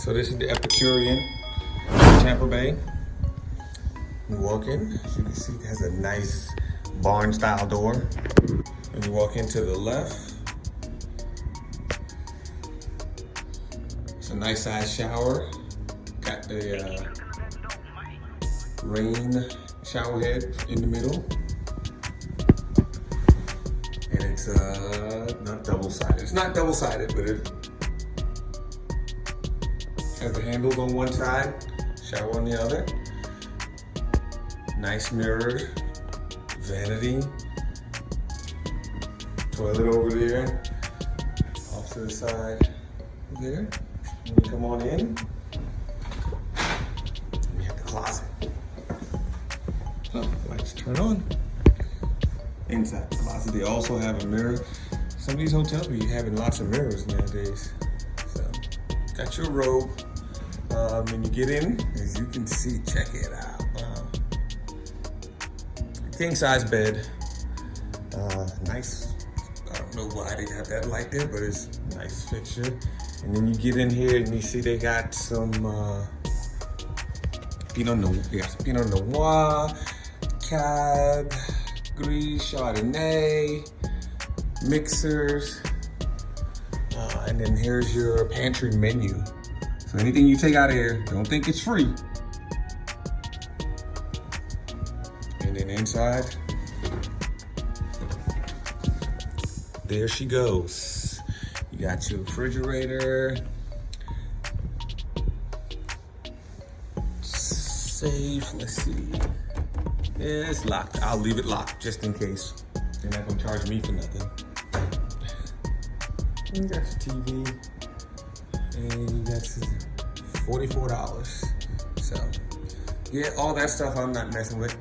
So this is the Epicurean, Tampa Bay. You walk in, as you can see, it has a nice barn-style door. And you walk into the left. It's a nice size shower. Got the rain shower head in the middle. And it's not double-sided. It's not double-sided, but it has the handles on one side, shower on the other. Nice mirror, vanity, toilet over there, off to the side there. When you come on in, we have the closet. So, lights turn on. Inside the closet, they also have a mirror. Some of these hotels be having lots of mirrors nowadays. So, got your robe. When you get in, as you can see, check it out. King size bed. Nice. I don't know why they have that light there, but it's a nice fixture. And then you get in here and you see they got some Pinot Noir, Cab, Gris, Chardonnay, mixers. And then here's your pantry menu. So anything you take out of here, don't think it's free. And then inside, there she goes. You got your refrigerator, safe, let's see. Yeah, it's locked. I'll leave it locked just in case. They're not gonna charge me for nothing. You got your TV. And that's $44. So, yeah, all that stuff I'm not messing with.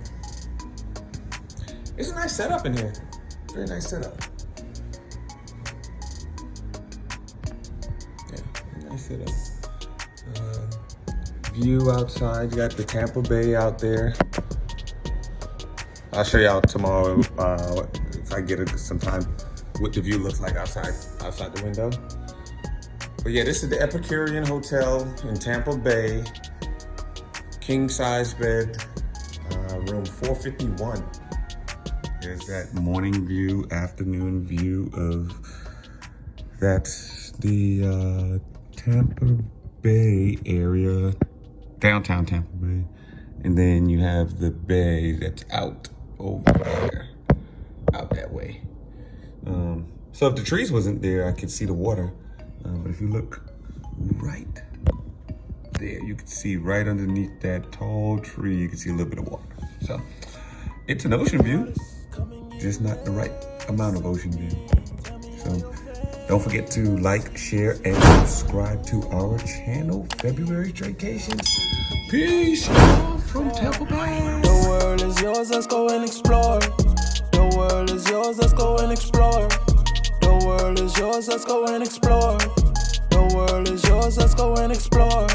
It's a nice setup in here. Very nice setup. Yeah, nice setup. View outside. You got the Tampa Bay out there. I'll show y'all tomorrow if I get it sometime what the view looks like outside the window. But yeah, this is the Epicurean Hotel in Tampa Bay. King size bed, room 451. There's that morning view, afternoon view of, that's the Tampa Bay area, downtown Tampa Bay. And then you have the bay that's out over there, out that way. So if the trees wasn't there, I could see the water. But if you look right there, you can see right underneath that tall tree, you can see a little bit of water. So it's an ocean view, just not the right amount of ocean view. So don't forget to like, share, and subscribe to our channel, February Vacations. Peace y'all from Tampa Bay. The world is yours, let's go and explore. The world is yours, let's go and explore. The world is yours, let's go and explore. The world is yours, let's go and explore.